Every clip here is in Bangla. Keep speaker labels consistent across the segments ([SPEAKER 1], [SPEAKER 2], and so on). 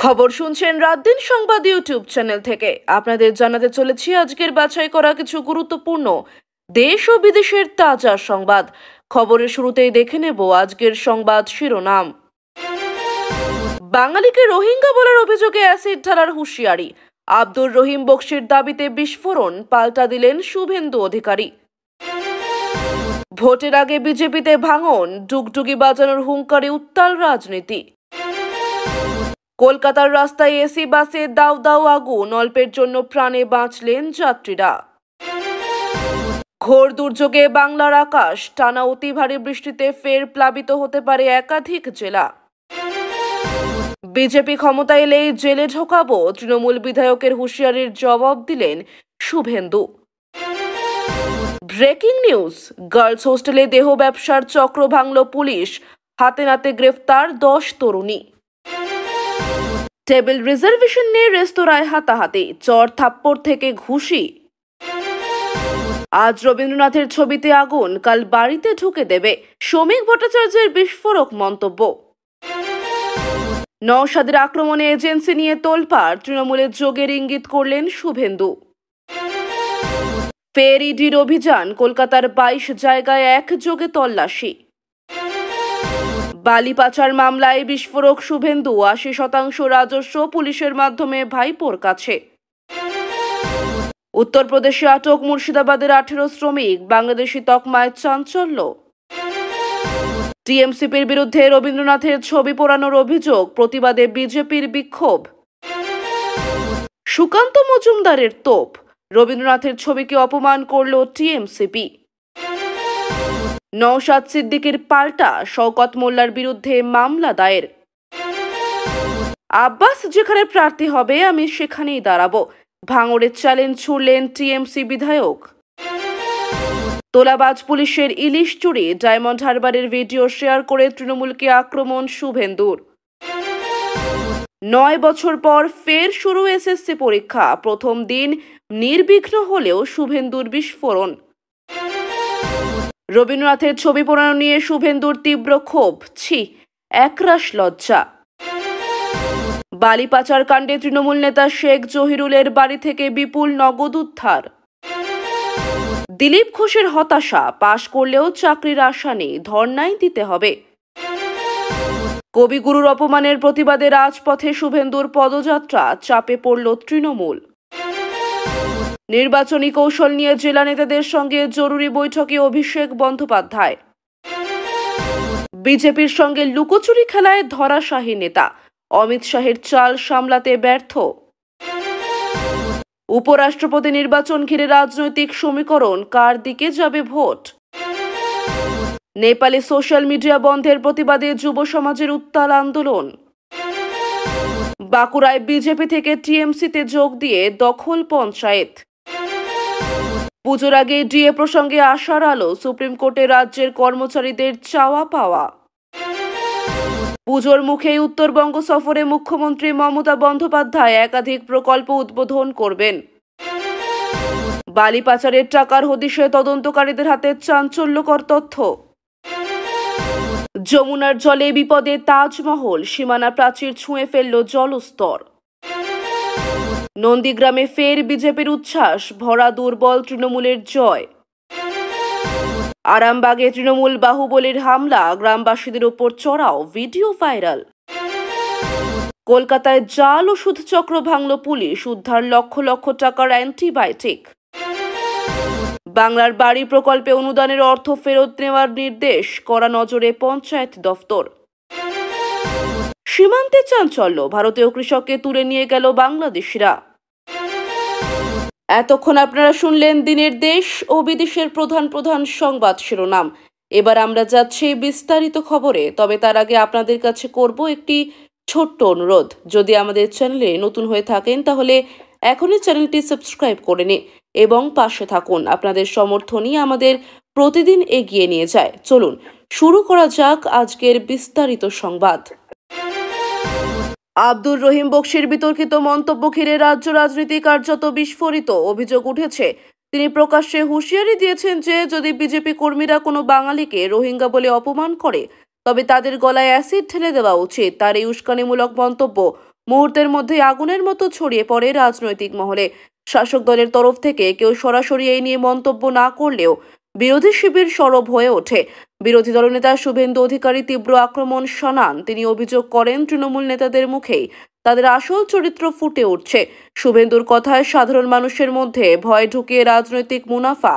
[SPEAKER 1] খবর শুনছেন রাতদিন সংবাদ ইউটিউব চ্যানেল থেকে। আপনাদের জানাতে চলেছি আজকের বাছাই করা কিছু গুরুত্বপূর্ণ দেশ ও বিদেশের তাজা সংবাদ। খবরের শুরুতেই দেখে নেব আজকের সংবাদ শিরোনাম। বাঙালিকে রোহিঙ্গা বলার অভিযোগে অ্যাসিড ঢালার হুঁশিয়ারি। আব্দুর রহিম বক্সির দাবিতে বিস্ফোরণ, পাল্টা দিলেন শুভেন্দু অধিকারী। ভোটের আগে বিজেপিতে ভাঙন, ডুগডুগি বাজানোর হুঙ্কারে উত্তাল রাজনীতি। কলকাতার রাস্তায় এসি বাসে দাউ দাউ আগুন, অল্পের জন্য প্রাণে বাঁচলেন যাত্রীরা। ঘোর দুর্যোগে বাংলার আকাশ, টানা অতি ভারী বৃষ্টিতে ফের প্লাবিত হতে পারে একাধিক জেলা। বিজেপি ক্ষমতা এলেই জেলে ঢোকাবো, তৃণমূল বিধায়কের হুঁশিয়ারির জবাব দিলেন শুভেন্দু। ব্রেকিং নিউজ, গার্লস হোস্টেলে দেহ ব্যবসার চক্র ভাঙল পুলিশ, হাতে নাতে গ্রেফতার 10 তরুণী। টেবিল রিজার্ভেশন নিয়ে রেস্তোরাঁয় হাতাহাতি, চর থাপ্পড় থেকে ঘুষি। আজ রবীন্দ্রনাথের ছবিতে আগুন, কাল বাড়িতে ঢুকে দেবে, শ্রমিক ভট্টাচার্যের বিস্ফোরক মন্তব্য। নওশাদের আক্রমণে এজেন্সি নিয়ে তোলপাড়, তৃণমূলের যোগের ইঙ্গিত করলেন শুভেন্দু। ফের ইডির অভিযান, কলকাতার 22 জায়গায় একযোগে তল্লাশি। বালি পাচার মামলায় বিস্ফোরক শুভেন্দু, 80% রাজস্ব পুলিশের মাধ্যমে ভাইপোর কাছে। উত্তরপ্রদেশে আটক মুর্শিদাবাদের 18 শ্রমিক, বাংলাদেশি তকমায় চাঞ্চল্য। টিএমসিপির বিরুদ্ধে রবীন্দ্রনাথের ছবি পোড়ানোর অভিযোগ, প্রতিবাদে বিজেপির বিক্ষোভ। সুকান্ত মজুমদারের তোপ, রবীন্দ্রনাথের ছবিকে অপমান করল টিএমসিপি। নওশাদ সিদ্দিকের পাল্টা, শওকত মোল্লার বিরুদ্ধে মামলা দায়ের। আব্বাস যেখানে প্রার্থী হবে আমি সেখানেই দাঁড়াবো, ভাঙড়ের চ্যালেঞ্জ ছুড়লেন টিএমসি বিধায়ক। তোলাবাজ পুলিশের ইলিশ চুরি, ডায়মন্ড হারবারের ভিডিও শেয়ার করে তৃণমূলকে আক্রমণ শুভেন্দুর। 9 বছর পর ফের শুরু এসএসসি পরীক্ষা, প্রথম দিন নির্বিঘ্ন হলেও শুভেন্দুর বিস্ফোরণ। রবীন্দ্রনাথের ছবি পোড়ানো নিয়ে শুভেন্দুর তীব্র ক্ষোভ, ছি একরাশ লজ্জা। বালি পাচার কাণ্ডে তৃণমূল নেতা শেখ জহিরুলের বাড়ি থেকে বিপুল নগদ উদ্ধার। দিলীপ ঘোষের হতাশা, পাশ করলেও চাকরির আশা নেই, ধর্নায় দিতে হবে। কবিগুরুর অপমানের প্রতিবাদে রাজপথে শুভেন্দুর পদযাত্রা, চাপে পড়ল তৃণমূল। নির্বাচনী কৌশল নিয়ে জেলা নেতাদের সঙ্গে জরুরি বৈঠকে অভিষেক বন্দ্যোপাধ্যায়। বিজেপির সঙ্গে লুকোচুরি খেলায় ধরাশাহী নেতা, অমিত শাহের চাল সামলাতে ব্যর্থ। উপরাষ্ট্রপতি নির্বাচন ঘিরে রাজনৈতিক সমীকরণ, কার দিকে যাবে ভোট। নেপালে সোশ্যাল মিডিয়া বন্ধের প্রতিবাদে যুব সমাজের উত্তাল আন্দোলন। বাঁকুড়ায় বিজেপি থেকে টিএমসিতে যোগ দিয়ে দখল পঞ্চায়েত। পুজোর আগে ডিএ প্রসঙ্গে আশার আলো, সুপ্রিম কোর্টে রাজ্যের কর্মচারীদের চাওয়া পাওয়া। পুজোর মুখেই উত্তরবঙ্গ সফরে মুখ্যমন্ত্রী মমতা বন্দ্যোপাধ্যায়, একাধিক প্রকল্প উদ্বোধন করবেন। বালি পাচারের টাকার হদিশে তদন্তকারীদের হাতে চাঞ্চল্যকর তথ্য। যমুনার জলে বিপদে তাজমহল, সীমানা প্রাচীর ছুঁয়ে ফেলল জলস্তর। নন্দীগ্রামে ফের বিজেপির উচ্ছ্বাস, ভরা দুর্বল তৃণমূলের জয়। আরামবাগে তৃণমূল বাহুবলীর হামলা, গ্রামবাসীদের ওপর চড়াও, ভিডিও ভাইরাল। কলকাতায় জাল ওষুধ চক্র ভাঙল পুলিশ, উদ্ধার লক্ষ লক্ষ টাকার অ্যান্টিবায়োটিক। বাংলার বাড়ি প্রকল্পে অনুদানের অর্থ ফেরত নেওয়ার নির্দেশ, কড়া নজরে পঞ্চায়েত দফতর। সীমান্তে চাঞ্চল্য, ভারতীয় কৃষককে তুলে নিয়ে গেল বাংলাদেশিরা। এতক্ষণ আপনারা শুনলেন দিনের দেশ ও বিদেশের প্রধান প্রধান সংবাদ শিরোনাম। এবার আমরা যাচ্ছি বিস্তারিত খবরে, তবে তার আগে আপনাদের কাছে করব একটি ছোট্ট অনুরোধ। যদি আমাদের চ্যানেলে নতুন হয়ে থাকেন তাহলে এখনই চ্যানেলটি সাবস্ক্রাইব করে নিন এবং পাশে থাকুন। আপনাদের সমর্থনই আমাদের প্রতিদিন এগিয়ে নিয়ে যায়। চলুন শুরু করা যাক আজকের বিস্তারিত সংবাদ। আব্দুর রহিম বক্সির বিতর্কিত মন্তব্য ঘিরে রাজ্য রাজনীতি কার্যত বিস্ফোরিত। অভিযোগ উঠেছে, তিনি প্রকাশ্যে হুঁশিয়ারি দিয়েছেন যে যদি বিজেপি কর্মীরা কোনো বাঙালিকে রোহিঙ্গা বলে অপমান করে তবে তাদের গলায় অ্যাসিড ঢেলে দেওয়া উচিত। তার এই উস্কানিমূলক মন্তব্য মুহূর্তের মধ্যে আগুনের মতো ছড়িয়ে পড়ে রাজনৈতিক মহলে। শাসক দলের তরফ থেকে কেউ সরাসরি এই নিয়ে মন্তব্য না করলেও বিরোধী শিবির সরব হয়ে ওঠে। বিরোধী দলনেতা শুভেন্দু অধিকারী তীব্র আক্রমণ শানান। তিনি অভিযোগ করেন, তৃণমূল নেতাদের মুখেই তাদের আসল চরিত্র ফুটে উঠছে। শুভেন্দুর কথায় সাধারণ মানুষের মধ্যে ভয় ঢুকিয়ে রাজনৈতিক মুনাফা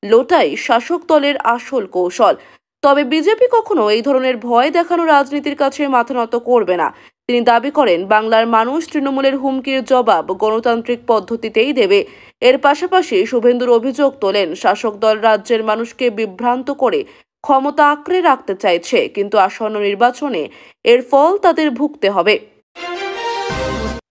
[SPEAKER 1] লোটাই শাসক দলের আসল কৌশল। তবে বিজেপি কখনো এই ধরনের ভয় দেখানো রাজনীতির কাছে মাথা নত করবে না। তিনি দাবি করেন, বাংলার মানুষ তৃণমূলের হুমকির জবাব গণতান্ত্রিক পদ্ধতিতেই দেবে। এর পাশাপাশি শুভেন্দুর অভিযোগ তোলেন, শাসক দল রাজ্যের মানুষকে বিভ্রান্ত করে ক্ষমতা আঁকড়ে রাখতে চাইছে, কিন্তু আসন্ন নির্বাচনে এর ফল তাদের ভুগতে হবে।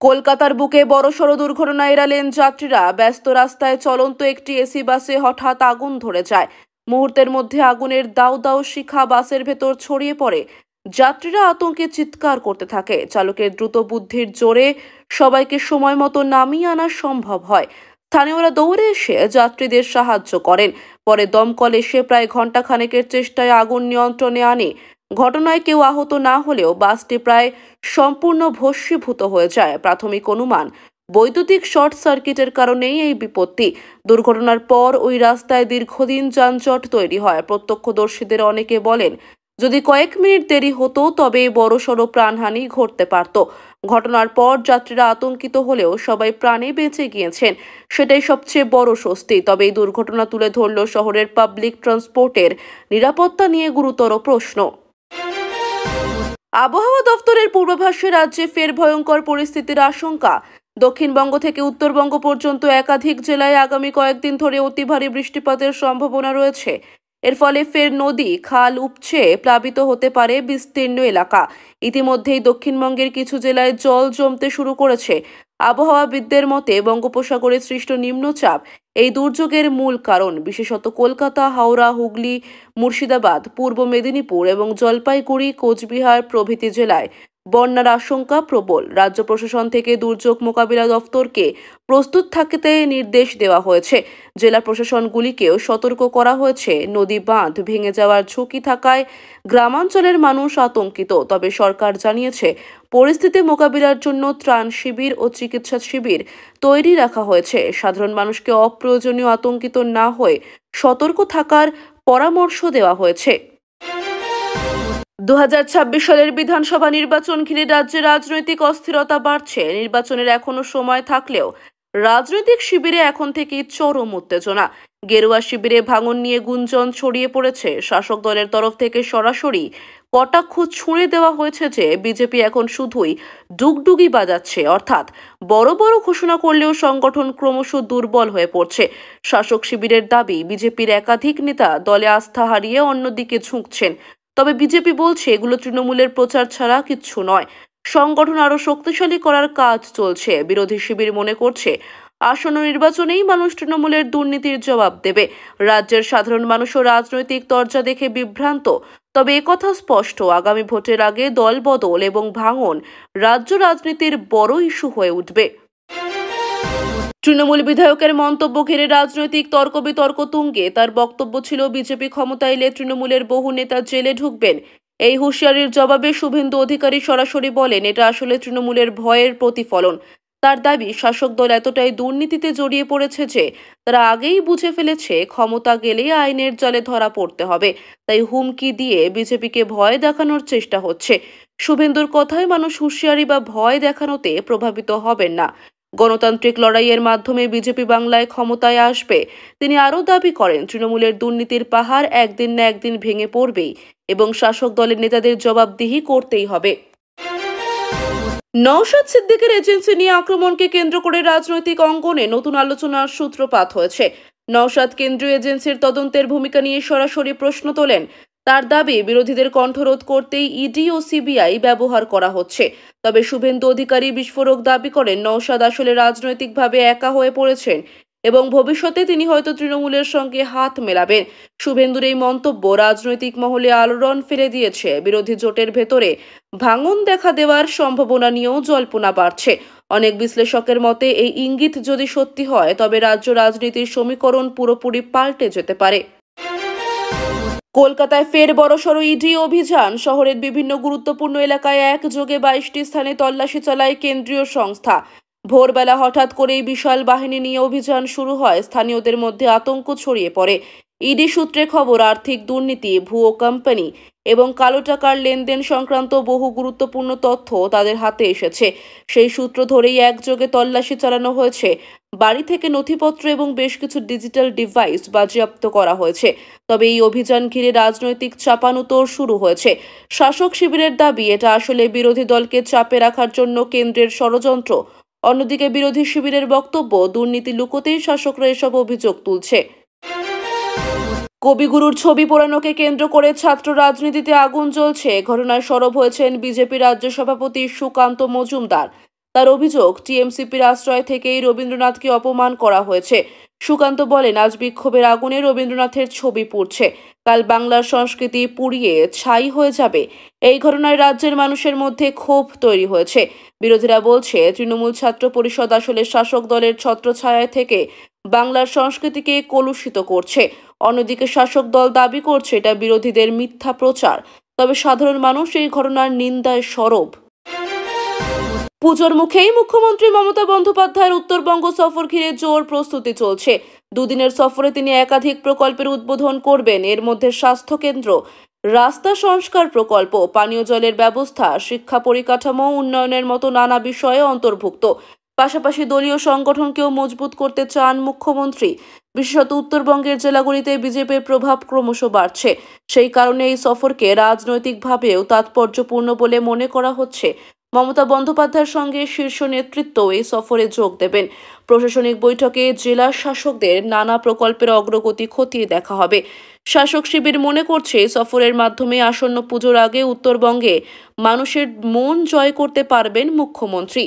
[SPEAKER 1] কলকাতার বুকে বড়সড় দুর্ঘটনা এড়ালেন যাত্রীরা। ব্যস্ত রাস্তায় চলন্ত একটি এসি বাসে হঠাৎ আগুন ধরে যায়। মুহূর্তের মধ্যে আগুনের দাউ দাউ শিখা বাসের ভেতর ছড়িয়ে পড়ে। যাত্রীরা আতঙ্কে চিৎকার করতে থাকে। চালকের দ্রুত বুদ্ধির জোরে সবাইকে সময় মতো নামিয়ে আনা সম্ভব হয়। স্থানীয়রা দৌড়ে এসে যাত্রীদের সাহায্য করেন। পরে দমকল এসে প্রায় ঘণ্টাখানেকের চেষ্টায় আগুন নিয়ন্ত্রণে আনে। ঘটনায় কেউ আহত না হলেও বাসটি প্রায় সম্পূর্ণ ভস্মীভূত হয়ে যায়। প্রাথমিক অনুমান, বৈদ্যুতিক শর্ট সার্কিটের কারণেই এই বিপত্তি। দুর্ঘটনার পর ওই রাস্তায় দীর্ঘদিন যানজট তৈরি হয়। প্রত্যক্ষদর্শীদের অনেকে বলেন, যদি কয়েক মিনিট দেরি হতো তবে বড়সড় প্রাণহানি ঘটতে পারত। ঘটনার পর যাত্রীরা আতঙ্কিত হলেও সবাই প্রাণে বেঁচে গিয়েছেন, সেটাই সবচেয়ে বড় স্বস্তি। তবে এই দুর্ঘটনা তুলে ধরল শহরের পাবলিক ট্রান্সপোর্টের নিরাপত্তা নিয়ে গুরুতর প্রশ্ন। আবহাওয়া দফতরের পূর্বাভাসে রাজ্যে ফের ভয়ঙ্কর পরিস্থিতির আশঙ্কা। দক্ষিণবঙ্গ থেকে উত্তরবঙ্গ পর্যন্ত একাধিক জেলায় আগামী কয়েকদিন ধরে অতি ভারী বৃষ্টিপাতের সম্ভাবনা রয়েছে। এর ফলে ফের নদী খাল উপচে প্লাবিত হতে পারে বিস্তীর্ণ এলাকা। ইতিমধ্যেই দক্ষিণবঙ্গের কিছু জেলায় জল জমতে শুরু করেছে। আবহাওয়াবিদদের মতে বঙ্গোপসাগরে সৃষ্ট নিম্নচাপ এই দুর্যোগের মূল কারণ। বিশেষত কলকাতা, হাওড়া, হুগলি, মুর্শিদাবাদ, পূর্ব মেদিনীপুর এবং জলপাইগুড়ি, কোচবিহার প্রভৃতি জেলায় বন্যার আশঙ্কা প্রবল। রাজ্য প্রশাসন থেকে দুর্যোগ মোকাবিলা দফতরকে প্রস্তুত থাকতে নির্দেশ দেওয়া হয়েছে। জেলা প্রশাসনগুলিকেও সতর্ক করা হয়েছে। নদী বাঁধ ভেঙে যাওয়ার ঝুঁকি থাকায় গ্রামাঞ্চলের মানুষ আতঙ্কিত। তবে সরকার জানিয়েছে, পরিস্থিতি মোকাবিলার জন্য ত্রাণ শিবির ও চিকিৎসা শিবির তৈরি রাখা হয়েছে। সাধারণ মানুষকে অপ্রয়োজনীয় আতঙ্কিত না হয়ে সতর্ক থাকার পরামর্শ দেওয়া হয়েছে। 2026 সালের বিধানসভা নির্বাচন ঘিরে রাজ্যে রাজনৈতিক অস্থিরতা বাড়ছে। নির্বাচনের এখনো সময় থাকলেও রাজনৈতিক শিবিরে এখন থেকেই চরম উত্তেজনা। গেরুয়া শিবিরে ভাঙন নিয়ে গুঞ্জন ছড়িয়ে পড়েছে। শাসক দলের তরফ থেকে সরাসরি কটাক্ষ ছুঁড়ে দেওয়া হয়েছে যে বিজেপি এখন শুধুই ডুগডুগি বাজাচ্ছে, অর্থাৎ বড় বড় ঘোষণা করলেও সংগঠন ক্রমশ দুর্বল হয়ে পড়ছে। শাসক শিবিরের দাবি, বিজেপির একাধিক নেতা দলে আস্থা হারিয়ে অন্যদিকে ঝুঁকছেন। তবে বিজেপি বলছে, এগুলো তৃণমূলের প্রচার ছাড়া কিচ্ছু নয়। সংগঠন আরো শক্তিশালী করার কাজ চলছে। বিরোধী শিবির মনে করছে, আসন্ন নির্বাচনেই মানুষ তৃণমূলের দুর্নীতির জবাব দেবে। রাজ্যের সাধারণ মানুষও রাজনৈতিক তরজা দেখে বিভ্রান্ত। তবে একথা স্পষ্ট, আগামী ভোটের আগে দল বদল এবং ভাঙন রাজ্য রাজনীতির বড় ইস্যু হয়ে উঠবে। তৃণমূল বিধায়কের মন্তব্য ঘিরে রাজনৈতিক তর্ক বিতর্ক তুঙ্গে। তার বক্তব্য ছিল, বিজেপি ক্ষমতা এলে তৃণমূলের বহু নেতা জেলে ঢুকবেন। এই হুঁশিয়ারির জবাবে শুভেন্দু অধিকারী সরাসরি বলেন, এটা আসলে তৃণমূলের ভয়ের প্রতিফলন। তার দাবি, শাসক দল এতটাই দুর্নীতিতে জড়িয়ে পড়েছে যে তারা আগেই বুঝে ফেলেছে ক্ষমতা গেলে আইনের জালে ধরা পড়তে হবে। তাই হুমকি দিয়ে বিজেপিকে ভয় দেখানোর চেষ্টা হচ্ছে। শুভেন্দুর কথায় মানুষ হুঁশিয়ারি বা ভয় দেখানোতে প্রভাবিত হবেন না। গণতান্ত্রিক লড়াইয়ের মাধ্যমে বিজেপি বাংলায় ক্ষমতায় আসবে। তিনি আরও দাবি করেন, তৃণমূলের দুর্নীতির পাহাড় একদিন না একদিন ভেঙে পড়বেই এবং শাসক দলের নেতাদের জবাবদিহি করতেই হবে। নওশাদ সিদ্দিকের এজেন্সি নিয়ে আক্রমণকে কেন্দ্র করে রাজনৈতিক অঙ্গনে নতুন আলোচনার সূত্রপাত হয়েছে। নওশাদ কেন্দ্রীয় এজেন্সির তদন্তের ভূমিকা নিয়ে সরাসরি প্রশ্ন তোলেন। তার দাবি, বিরোধীদের কণ্ঠরোধ করতেই ইডি ও সিবিআই ব্যবহার করা হচ্ছে। তবে শুভেন্দু অধিকারী বিস্ফোরক দাবি করেন, নওশাদ আসলে রাজনৈতিকভাবে একা হয়ে পড়েছেন এবং ভবিষ্যতে তিনি হয়তো তৃণমূলের সঙ্গে হাত মেলাবেন। শুভেন্দুর এই মন্তব্য রাজনৈতিক মহলে আলোড়ন ফেলে দিয়েছে। বিরোধী জোটের ভেতরে ভাঙন দেখা দেওয়ার সম্ভাবনা নিয়েও জল্পনা বাড়ছে। অনেক বিশ্লেষকের মতে, এই ইঙ্গিত যদি সত্যি হয় তবে রাজ্য রাজনীতির সমীকরণ পুরোপুরি পাল্টে যেতে পারে। কলকাতায় ফের বড়সড় ইডি অভিযান। শহরের বিভিন্ন গুরুত্বপূর্ণ এলাকায় একযোগে 22টি স্থানে তল্লাশি চালায় কেন্দ্রীয় সংস্থা। ভোরবেলা হঠাৎ করেই বিশাল বাহিনী নিয়ে অভিযান শুরু হয়। স্থানীয়দের মধ্যে আতঙ্ক ছড়িয়ে পড়ে। ইডি সূত্রে খবর, আর্থিক দুর্নীতি, ভুয়ো কোম্পানি এবং কালো টাকার লেনদেন সংক্রান্ত বহু গুরুত্বপূর্ণ তথ্য তাদের হাতে এসেছে। সেই সূত্র ধরেই একযোগে তল্লাশি চালানো হয়েছে। বাড়ি থেকে নথিপত্র এবং বেশ কিছু ডিজিটাল ডিভাইস বাজেয়াপ্ত করা হয়েছে। তবে এই অভিযান ঘিরে রাজনৈতিক চাপানুতোর শুরু হয়েছে। শাসক শিবিরের দাবি, এটা আসলে বিরোধী দলকে চাপে রাখার জন্য কেন্দ্রের ষড়যন্ত্র। অন্যদিকে বিরোধী শিবিরের বক্তব্য, দুর্নীতি লুকোতেই শাসকরা এসব অভিযোগ তুলছে। কবিগুরুর ছবি পোড়ানোকে কেন্দ্র করে ছাত্র রাজনীতিতে আগুন জ্বলছে। ঘটনায় সরব হয়েছেন বিজেপি রাজ্য সভাপতি সুকান্ত মজুমদার। তার অভিযোগ, টিএমসিপির আশ্রয় থেকেই রবীন্দ্রনাথকে অপমান করা হয়েছে। সুকান্ত বলেন, আজ বিক্ষোভের আগুনে রবীন্দ্রনাথের ছবি পুড়ছে, কাল বাংলার সংস্কৃতি পুড়িয়ে ছাই হয়ে যাবে। এই ঘটনায় রাজ্যের মানুষের মধ্যে ক্ষোভ তৈরি হয়েছে। বিরোধীরা বলছে, তৃণমূল ছাত্র পরিষদ আসলে শাসক দলের ছত্রছায়ায় থেকে বাংলার সংস্কৃতিকে কলুষিত করছে। অন্যদিকে শাসক দল দাবি করছে এটা বিরোধীদের মিথ্যা প্রচার। তবে সাধারণ মানুষ এই ঘটনার নিন্দায় সরব। পুজোর মুখেই মুখ্যমন্ত্রী মমতা বন্দ্যোপাধ্যায়ের উত্তরবঙ্গ সফর ঘিরে জোর প্রস্তুতি চলছে। দুদিনের সফরে তিনি একাধিক প্রকল্পের উদ্বোধন করবেন। এর মধ্যে স্বাস্থ্যকেন্দ্র, রাস্তা সংস্কার প্রকল্প, পানীয় জলের ব্যবস্থা, শিক্ষা পরিকাঠামো উন্নয়নের মতো নানা বিষয়ে অন্তর্ভুক্ত। পাশাপাশি দলীয় সংগঠনকেও মজবুত করতে চান মুখ্যমন্ত্রী। বিশেষত উত্তরবঙ্গের জেলাগুলিতে বিজেপির প্রভাব ক্রমশ বাড়ছে। সেই কারণে এই সফরকে রাজনৈতিকভাবেও তাৎপর্যপূর্ণ বলে মনে করা হচ্ছে। মমতা বন্দ্যোপাধ্যায়ের সঙ্গে শীর্ষ নেতৃত্ব এই সফরে যোগ দেবেন। প্রশাসনিক বৈঠকে জেলা শাসকদের নানা প্রকল্পের অগ্রগতি খতিয়ে দেখা হবে। শাসক শিবির মনে করছে, সফরের মাধ্যমে আসন্ন পুজোর আগে উত্তরবঙ্গে মানুষের মন জয় করতে পারবেন মুখ্যমন্ত্রী।